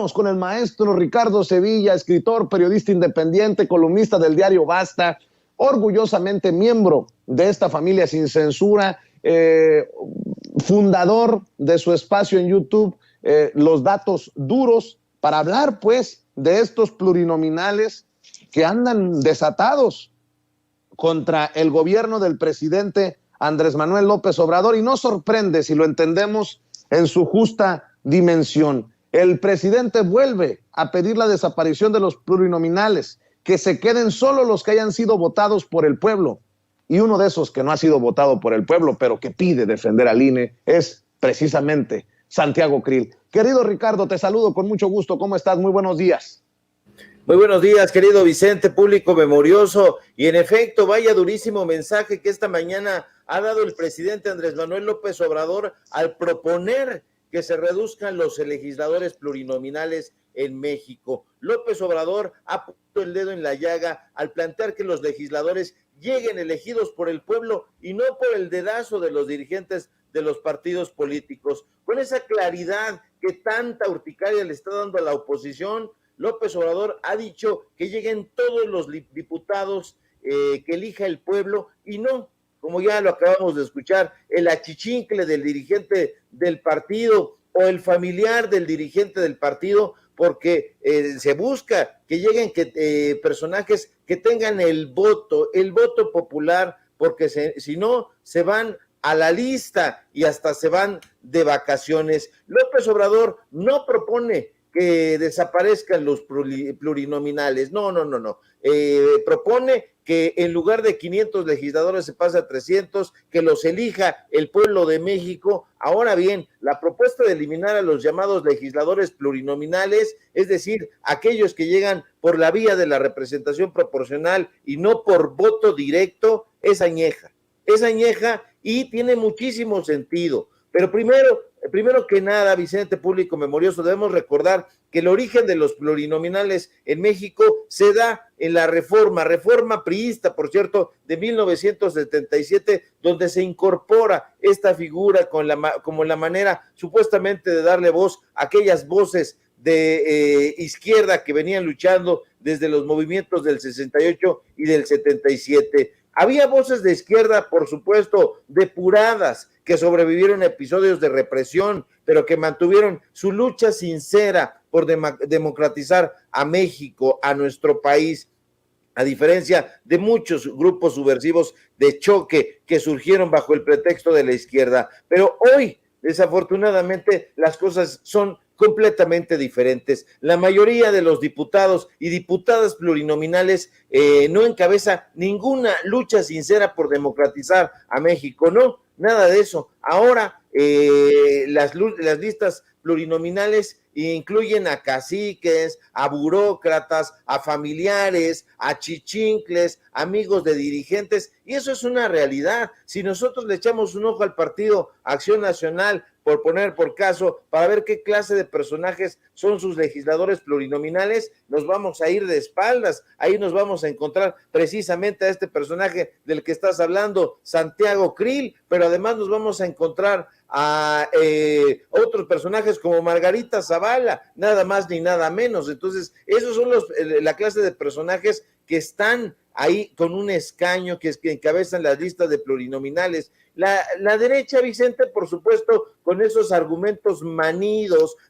Vamos con el maestro Ricardo Sevilla, escritor, periodista independiente, columnista del diario Basta, orgullosamente miembro de esta familia sin censura, fundador de su espacio en YouTube, Los Datos Duros, para hablar pues de estos plurinominales que andan desatados contra el gobierno del presidente Andrés Manuel López Obrador, y no sorprende si lo entendemos en su justa dimensión. El presidente vuelve a pedir la desaparición de los plurinominales, que se queden solo los que hayan sido votados por el pueblo. Y uno de esos que no ha sido votado por el pueblo, pero que pide defender al INE, es precisamente Santiago Krill. Querido Ricardo, te saludo con mucho gusto. ¿Cómo estás? Muy buenos días. Muy buenos días, querido Vicente, público memorioso. Y en efecto, vaya durísimo mensaje que esta mañana ha dado el presidente Andrés Manuel López Obrador al proponer que se reduzcan los legisladores plurinominales en México. López Obrador ha puesto el dedo en la llaga al plantear que los legisladores lleguen elegidos por el pueblo y no por el dedazo de los dirigentes de los partidos políticos. Con esa claridad que tanta urticaria le está dando a la oposición, López Obrador ha dicho que lleguen todos los diputados que elija el pueblo y no, como ya lo acabamos de escuchar, el achichincle del dirigente del partido o el familiar del dirigente del partido, porque se busca que lleguen personajes que tengan el voto popular, porque si no, se van a la lista y hasta se van de vacaciones. López Obrador no propone que desaparezcan los plurinominales, no. Propone que en lugar de 500 legisladores se pase a 300, que los elija el pueblo de México. Ahora bien, la propuesta de eliminar a los llamados legisladores plurinominales, es decir, aquellos que llegan por la vía de la representación proporcional y no por voto directo, es añeja y tiene muchísimo sentido. Pero primero que nada, Vicente, público memorioso, debemos recordar que el origen de los plurinominales en México se da en la reforma priista, por cierto, de 1977, donde se incorpora esta figura como la manera supuestamente de darle voz a aquellas voces de izquierda que venían luchando desde los movimientos del 68 y del 77. Había voces de izquierda, por supuesto, depuradas, que sobrevivieron a episodios de represión, pero que mantuvieron su lucha sincera por democratizar a México, a nuestro país, a diferencia de muchos grupos subversivos de choque que surgieron bajo el pretexto de la izquierda. Pero hoy, desafortunadamente, las cosas son completamente diferentes. La mayoría de los diputados y diputadas plurinominales no encabeza ninguna lucha sincera por democratizar a México, no, nada de eso. Ahora las listas plurinominales incluyen a caciques, a burócratas, a familiares, a chichincles, amigos de dirigentes, y eso es una realidad. Si nosotros le echamos un ojo al partido Acción Nacional, por poner por caso, para ver qué clase de personajes son sus legisladores plurinominales, nos vamos a ir de espaldas. Ahí nos vamos a encontrar precisamente a este personaje del que estás hablando, Santiago Krill, pero además nos vamos a encontrar a otros personajes como Margarita Zavala, nada más ni nada menos. Entonces, esos son la clase de personajes que están ahí con un escaño, que encabezan las listas de plurinominales. La derecha, Vicente, por supuesto, con esos argumentos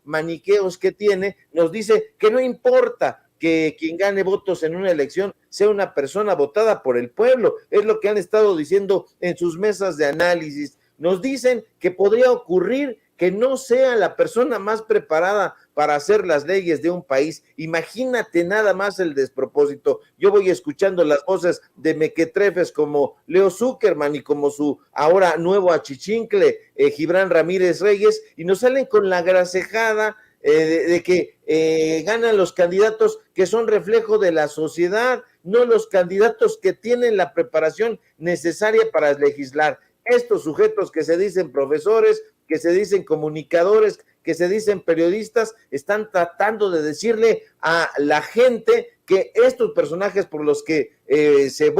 maniqueos que tiene, nos dice que no importa que quien gane votos en una elección sea una persona votada por el pueblo. Es lo que han estado diciendo en sus mesas de análisis. Nos dicen que podría ocurrir que no sea la persona más preparada para hacer las leyes de un país. Imagínate nada más el despropósito. Yo voy escuchando las voces de mequetrefes como Leo Zuckerman y como su ahora nuevo achichincle, Gibran Ramírez Reyes, y nos salen con la gracejada de que ganan los candidatos que son reflejo de la sociedad, no los candidatos que tienen la preparación necesaria para legislar. Estos sujetos que se dicen profesores, que se dicen comunicadores, que se dicen periodistas, están tratando de decirle a la gente que estos personajes por los que se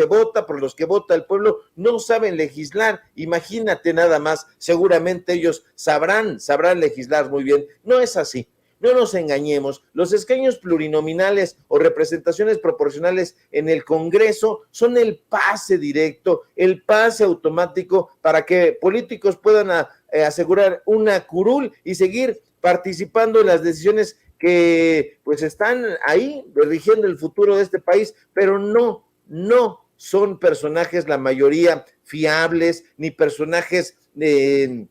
vota, por los que vota el pueblo, no saben legislar. Imagínate nada más, seguramente ellos sabrán legislar muy bien. No es así. no nos engañemos, los escaños plurinominales o representaciones proporcionales en el Congreso son el pase directo, el pase automático para que políticos puedan asegurar una curul y seguir participando en las decisiones que pues están ahí rigiendo el futuro de este país, pero no son personajes, la mayoría, fiables, ni personajes de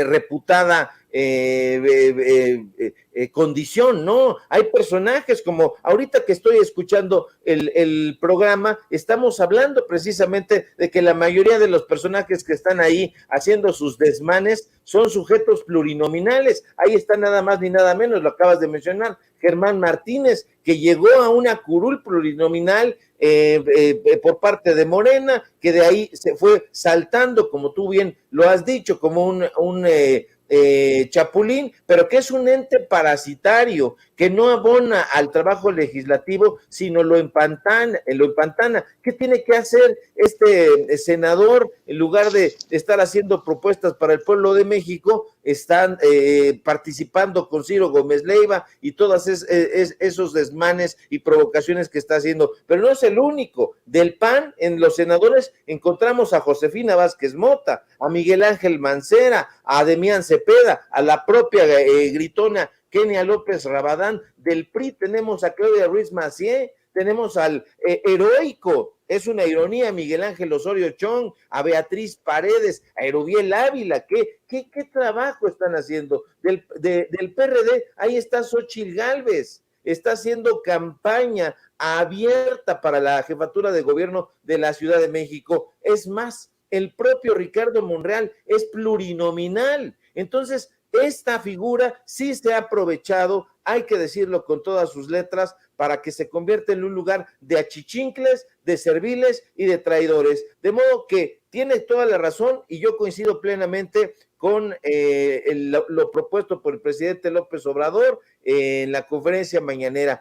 reputada condición, no, hay personajes como ahorita que estoy escuchando el programa, estamos hablando precisamente de que la mayoría de los personajes que están ahí haciendo sus desmanes son sujetos plurinominales, ahí está nada más ni nada menos, lo acabas de mencionar, Germán Martínez, que llegó a una curul plurinominal por parte de Morena, que de ahí se fue saltando, como tú bien lo has dicho, como un chapulín, pero que es un ente parasitario, que no abona al trabajo legislativo, sino lo empantana. ¿Qué tiene que hacer este senador? En lugar de estar haciendo propuestas para el pueblo de México, están participando con Ciro Gómez Leiva y todos esos desmanes y provocaciones que está haciendo, pero no es el único. Del PAN, en los senadores encontramos a Josefina Vázquez Mota, a Miguel Ángel Mancera, a Demián Cepeda, a la propia gritona Kenia López Rabadán. Del PRI tenemos a Claudia Ruiz Massieu, tenemos al heroico, es una ironía, Miguel Ángel Osorio Chong, a Beatriz Paredes, a Erubiel Ávila. ¿Qué trabajo están haciendo? Del PRD, ahí está Xóchitl Gálvez, está haciendo campaña abierta para la jefatura de gobierno de la Ciudad de México. Es más, el propio Ricardo Monreal es plurinominal. Entonces, esta figura sí se ha aprovechado, hay que decirlo con todas sus letras, para que se convierta en un lugar de achichincles, de serviles y de traidores. De modo que tiene toda la razón y yo coincido plenamente con lo propuesto por el presidente López Obrador en la conferencia mañanera.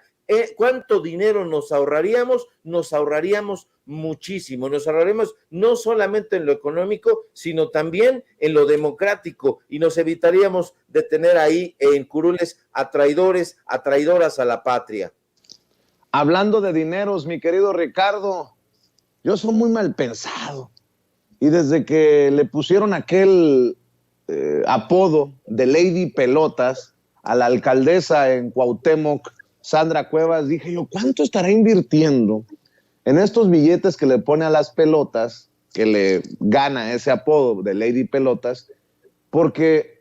¿Cuánto dinero nos ahorraríamos? Nos ahorraríamos muchísimo, nos ahorraríamos no solamente en lo económico, sino también en lo democrático, y nos evitaríamos de tener ahí en curules a traidores, a traidoras a la patria. Hablando de dineros, mi querido Ricardo, yo soy muy mal pensado, y desde que le pusieron aquel apodo de Lady Pelotas a la alcaldesa en Cuauhtémoc, Sandra Cuevas, dije yo, ¿cuánto estará invirtiendo en estos billetes que le pone a las pelotas, que le gana ese apodo de Lady Pelotas? Porque,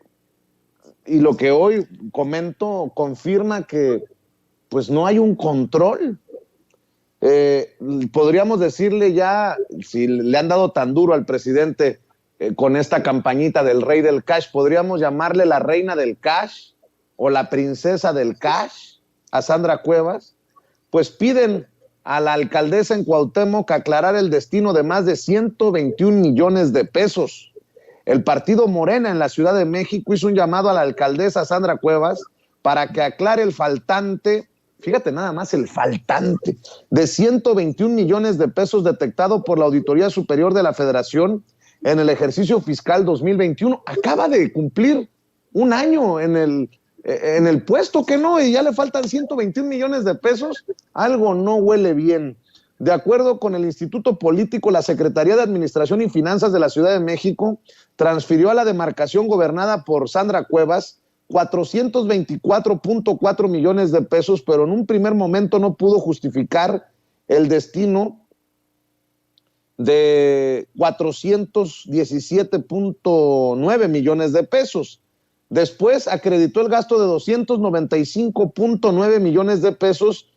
y lo que hoy comento confirma que pues no hay un control. Podríamos decirle ya, si le han dado tan duro al presidente con esta campañita del rey del cash, podríamos llamarle la reina del cash o la princesa del cash a Sandra Cuevas. Pues piden a la alcaldesa en Cuauhtémoc aclarar el destino de más de 121 millones de pesos. El partido Morena en la Ciudad de México hizo un llamado a la alcaldesa Sandra Cuevas para que aclare el faltante, fíjate nada más, el faltante de 121 millones de pesos detectado por la Auditoría Superior de la Federación en el ejercicio fiscal 2021. Acaba de cumplir un año en el puesto, que no, y ya le faltan 121 millones de pesos. Algo no huele bien. De acuerdo con el Instituto Político, la Secretaría de Administración y Finanzas de la Ciudad de México transfirió a la demarcación gobernada por Sandra Cuevas 424.4 millones de pesos, pero en un primer momento no pudo justificar el destino de 417.9 millones de pesos. Después acreditó el gasto de 295.9 millones de pesos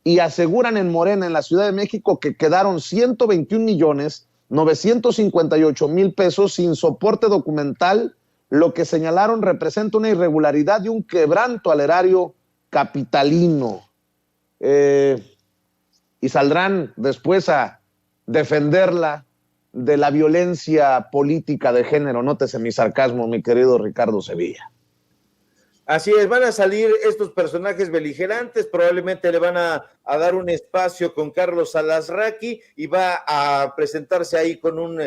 y aseguran en Morena, en la Ciudad de México, que quedaron 121.958.000 pesos sin soporte documental, lo que señalaron representa una irregularidad y un quebranto al erario capitalino. Y saldrán después a defenderla de la violencia política de género. Nótese mi sarcasmo, mi querido Ricardo Sevilla. Así es, van a salir estos personajes beligerantes, probablemente le van a dar un espacio con Carlos Alasraqui y va a presentarse ahí con un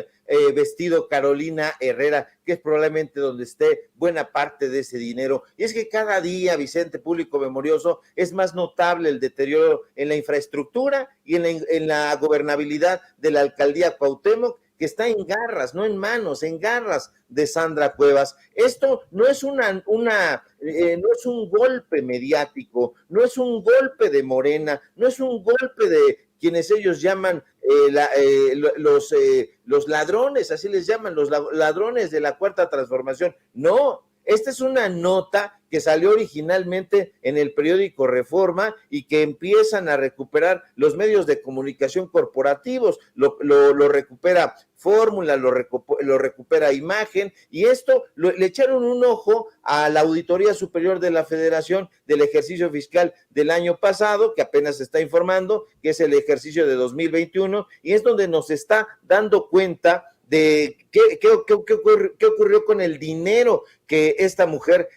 vestido Carolina Herrera, que es probablemente donde esté buena parte de ese dinero. Y es que cada día, Vicente, público memorioso, es más notable el deterioro en la infraestructura y en la gobernabilidad de la alcaldía Cuauhtémoc, que está en garras, no en manos, en garras de Sandra Cuevas. Esto no es no es un golpe mediático, no es un golpe de Morena, no es un golpe de quienes ellos llaman los ladrones, así les llaman, los ladrones de la Cuarta Transformación. No, esta es una nota que salió originalmente en el periódico Reforma y que empiezan a recuperar los medios de comunicación corporativos, lo recupera Fórmula, lo recupera Imagen, y esto le echaron un ojo a la Auditoría Superior de la Federación del ejercicio fiscal del año pasado, que apenas se está informando, que es el ejercicio de 2021, y es donde nos está dando cuenta de qué ocurrió con el dinero que esta mujer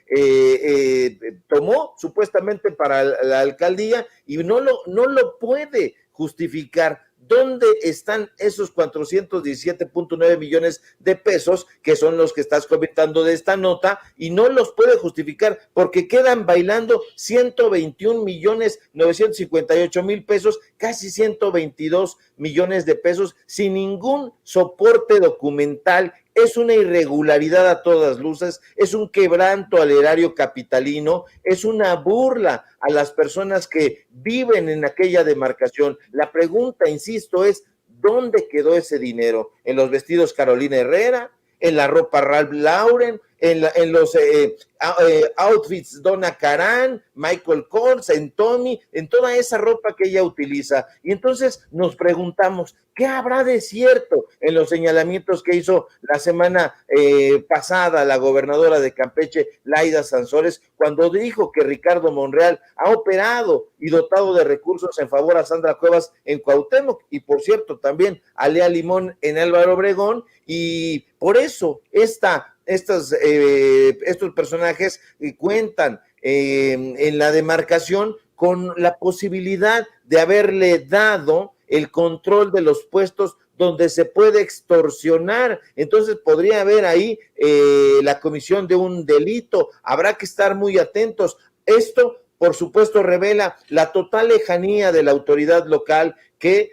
tomó supuestamente para la alcaldía y no lo puede justificar. ¿Dónde están esos 417.9 millones de pesos que son los que estás comentando de esta nota? Y no los puede justificar porque quedan bailando 121.958.000 pesos, casi 122 millones de pesos, sin ningún soporte documental. Es una irregularidad a todas luces, es un quebranto al erario capitalino, es una burla a las personas que viven en aquella demarcación. La pregunta, insisto, es ¿dónde quedó ese dinero? ¿En los vestidos Carolina Herrera? ¿En la ropa Ralph Lauren? ¿En los outfits Donna Karan, Michael Kors, en Tommy, en toda esa ropa que ella utiliza? Y entonces nos preguntamos, ¿qué habrá de cierto en los señalamientos que hizo la semana pasada la gobernadora de Campeche, Laida Sansores, cuando dijo que Ricardo Monreal ha operado y dotado de recursos en favor a Sandra Cuevas en Cuauhtémoc, y por cierto también a Lea Limón en Álvaro Obregón, y por eso estos personajes cuentan en la demarcación con la posibilidad de haberle dado el control de los puestos donde se puede extorsionar. Entonces podría haber ahí la comisión de un delito. Habrá que estar muy atentos. Esto, por supuesto, revela la total lejanía de la autoridad local que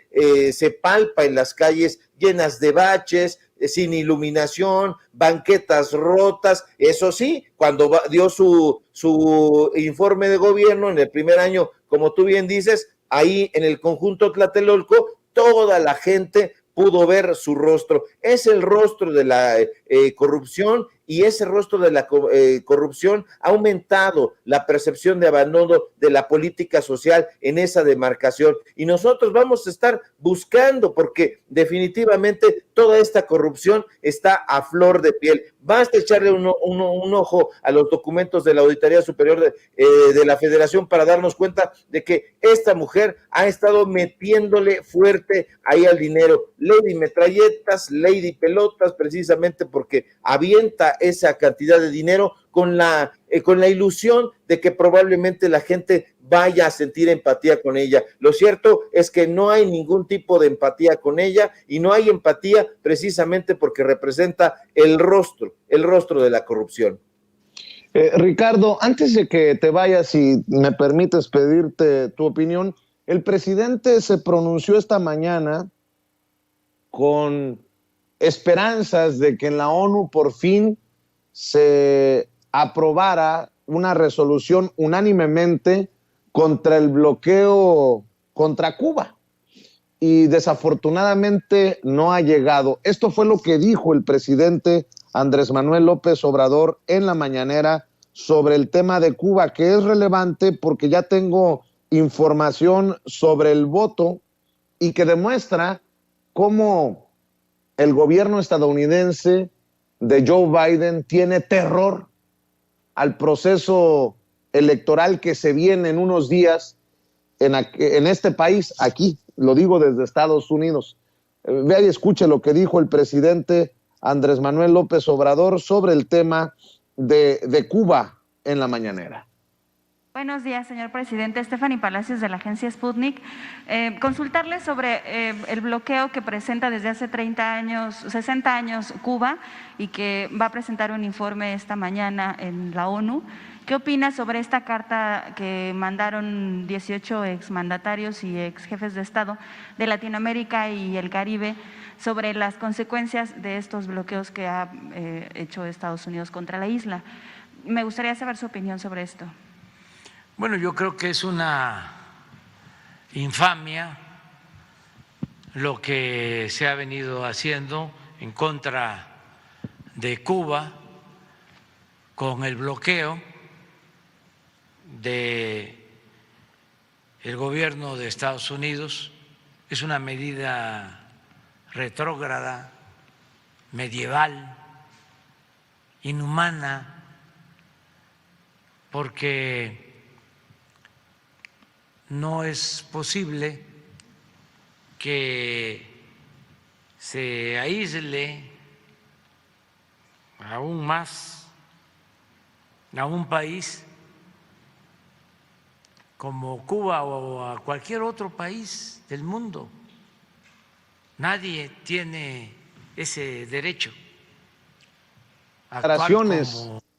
se palpa en las calles llenas de baches, sin iluminación, banquetas rotas. Eso sí, cuando dio su informe de gobierno en el primer año, como tú bien dices, ahí en el conjunto Tlatelolco, toda la gente pudo ver su rostro. Es el rostro de la corrupción, y ese rostro de la corrupción ha aumentado la percepción de abandono de la política social en esa demarcación, y nosotros vamos a estar buscando, porque definitivamente toda esta corrupción está a flor de piel. Basta echarle un ojo a los documentos de la Auditoría Superior de la Federación para darnos cuenta de que esta mujer ha estado metiéndole fuerte ahí al dinero. Lady Metralletas, Lady Pelotas, precisamente porque avienta esa cantidad de dinero con la ilusión de que probablemente la gente vaya a sentir empatía con ella. Lo cierto es que no hay ningún tipo de empatía con ella, y no hay empatía precisamente porque representa el rostro de la corrupción. Ricardo, antes de que te vayas, si me permites pedirte tu opinión, el presidente se pronunció esta mañana con esperanzas de que en la ONU por fin se aprobara una resolución unánimemente contra el bloqueo contra Cuba, y desafortunadamente no ha llegado. Esto fue lo que dijo el presidente Andrés Manuel López Obrador en la mañanera sobre el tema de Cuba, que es relevante porque ya tengo información sobre el voto y que demuestra cómo el gobierno estadounidense de Joe Biden tiene terror al proceso electoral que se viene en unos días en este país, aquí, lo digo desde Estados Unidos. Vea y escuche lo que dijo el presidente Andrés Manuel López Obrador sobre el tema de Cuba en la mañanera. Buenos días, señor presidente. Stephanie Palacios, de la agencia Sputnik. Consultarle sobre el bloqueo que presenta desde hace 60 años Cuba y que va a presentar un informe esta mañana en la ONU. ¿Qué opina sobre esta carta que mandaron 18 exmandatarios y ex jefes de Estado de Latinoamérica y el Caribe sobre las consecuencias de estos bloqueos que ha hecho Estados Unidos contra la isla? Me gustaría saber su opinión sobre esto. Bueno, yo creo que es una infamia lo que se ha venido haciendo en contra de Cuba con el bloqueo del gobierno de Estados Unidos. Es una medida retrógrada, medieval, inhumana, porque no es posible que se aísle aún más a un país como Cuba o a cualquier otro país del mundo. Nadie tiene ese derecho.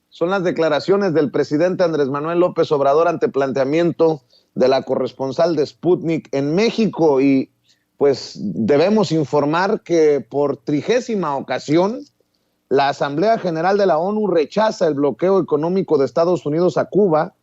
Son las declaraciones del presidente Andrés Manuel López Obrador ante planteamiento de la corresponsal de Sputnik en México, y pues debemos informar que por 30ª ocasión la Asamblea General de la ONU rechaza el bloqueo económico de Estados Unidos a Cuba,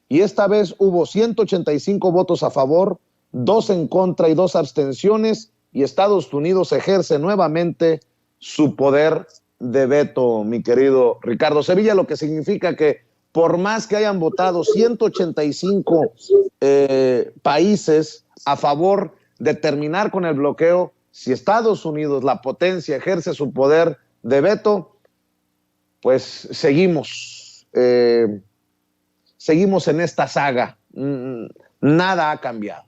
y esta vez hubo 185 votos a favor, 2 en contra y 2 abstenciones, y Estados Unidos ejerce nuevamente su poder de veto, mi querido Ricardo Sevilla, lo que significa que por más que hayan votado 185 países a favor de terminar con el bloqueo, si Estados Unidos, la potencia, ejerce su poder de veto, pues seguimos en esta saga. Nada ha cambiado.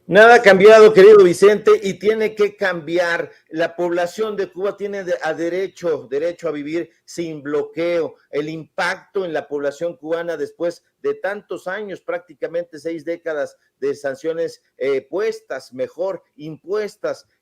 Nada ha cambiado, querido Vicente, y tiene que cambiar. La población de Cuba tiene derecho a vivir sin bloqueo. El impacto en la población cubana después de tantos años, prácticamente 6 décadas de sanciones impuestas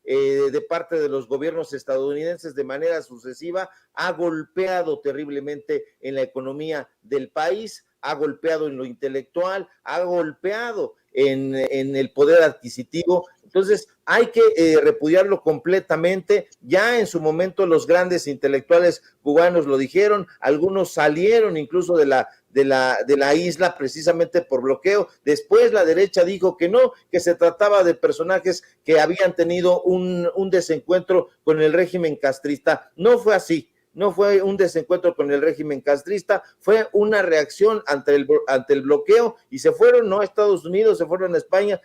de parte de los gobiernos estadounidenses de manera sucesiva, ha golpeado terriblemente en la economía del país, ha golpeado en lo intelectual, ha golpeado en el poder adquisitivo. Entonces hay que repudiarlo completamente. Ya en su momento los grandes intelectuales cubanos lo dijeron, algunos salieron incluso de la isla precisamente por bloqueo. Después la derecha dijo que no, que se trataba de personajes que habían tenido un desencuentro con el régimen castrista. No fue así. No fue un desencuentro con el régimen castrista, fue una reacción ante el bloqueo, y se fueron no a Estados Unidos, se fueron a España,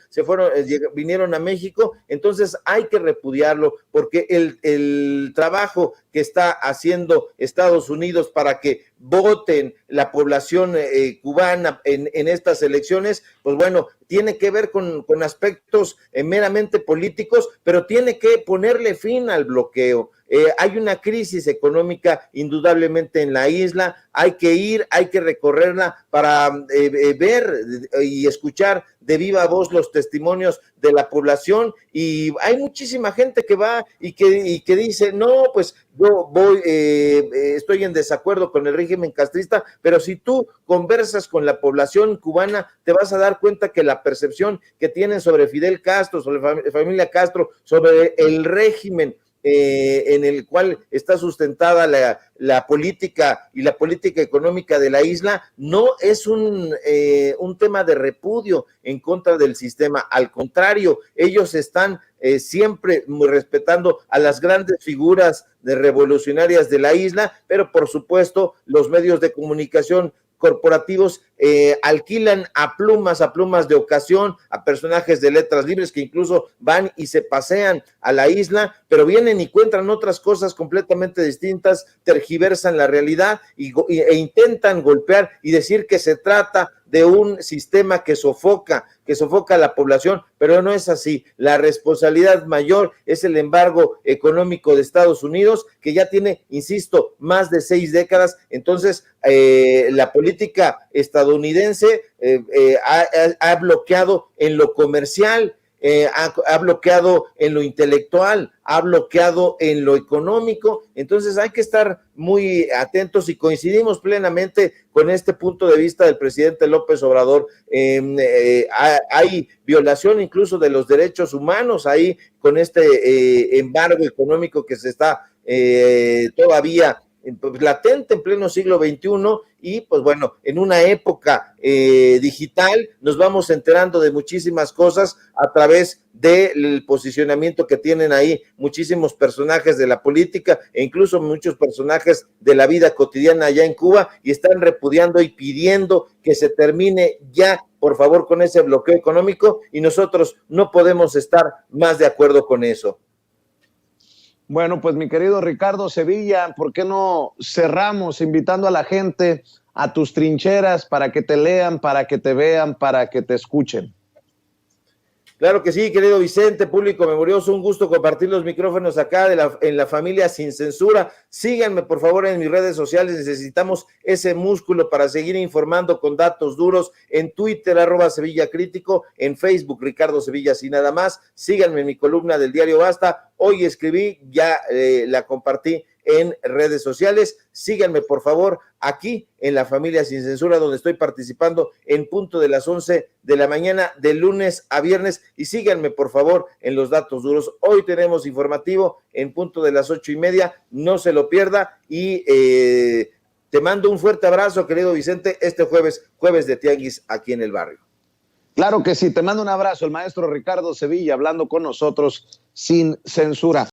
vinieron a México. Entonces hay que repudiarlo, porque el trabajo que está haciendo Estados Unidos para que voten la población cubana en estas elecciones, pues bueno, tiene que ver con aspectos meramente políticos, pero tiene que ponerle fin al bloqueo. Hay una crisis económica indudablemente en la isla, hay que recorrerla para ver y escuchar de viva voz los testimonios de la población, y hay muchísima gente que va y que dice, no, pues yo estoy en desacuerdo con el régimen castrista, pero si tú conversas con la población cubana, te vas a dar cuenta que la percepción que tienen sobre Fidel Castro, sobre la familia Castro, sobre el régimen en el cual está sustentada la política y la política económica de la isla, no es un tema de repudio en contra del sistema. Al contrario, ellos están siempre respetando a las grandes figuras revolucionarias de la isla, pero por supuesto los medios de comunicación corporativos alquilan a plumas de ocasión, a personajes de letras libres que incluso van y se pasean a la isla, pero vienen y cuentan otras cosas completamente distintas, tergiversan la realidad e intentan golpear y decir que se trata de un sistema que sofoca a la población, pero no es así. La responsabilidad mayor es el embargo económico de Estados Unidos, que ya tiene, insisto, más de 6 décadas. Entonces, la política estadounidense ha bloqueado en lo comercial, ha bloqueado en lo intelectual, ha bloqueado en lo económico. Entonces hay que estar muy atentos y coincidimos plenamente con este punto de vista del presidente López Obrador. Hay violación incluso de los derechos humanos ahí con este embargo económico que se está todavía latente en pleno siglo XXI y pues bueno, en una época digital nos vamos enterando de muchísimas cosas a través del posicionamiento que tienen ahí muchísimos personajes de la política e incluso muchos personajes de la vida cotidiana allá en Cuba y están repudiando y pidiendo que se termine ya, por favor, con ese bloqueo económico y nosotros no podemos estar más de acuerdo con eso. Bueno, pues mi querido Ricardo Sevilla, ¿por qué no cerramos invitando a la gente a tus trincheras para que te lean, para que te vean, para que te escuchen? Claro que sí, querido Vicente, público memorioso, un gusto compartir los micrófonos acá en la familia Sin Censura. Síganme, por favor, en mis redes sociales, necesitamos ese músculo para seguir informando con datos duros. En Twitter, @SevillaCrítico, en Facebook, Ricardo Sevilla, así nada más. Síganme en mi columna del diario Basta. Hoy escribí, ya la compartí en redes sociales. Síganme, por favor, aquí en la familia Sin Censura, donde estoy participando en punto de las 11 de la mañana, de lunes a viernes, y síganme, por favor, en los datos duros. Hoy tenemos informativo en punto de las 8:30, no se lo pierda, y te mando un fuerte abrazo, querido Vicente, este jueves de Tianguis aquí en el barrio. Claro que sí, te mando un abrazo, el maestro Ricardo Sevilla, hablando con nosotros sin censura.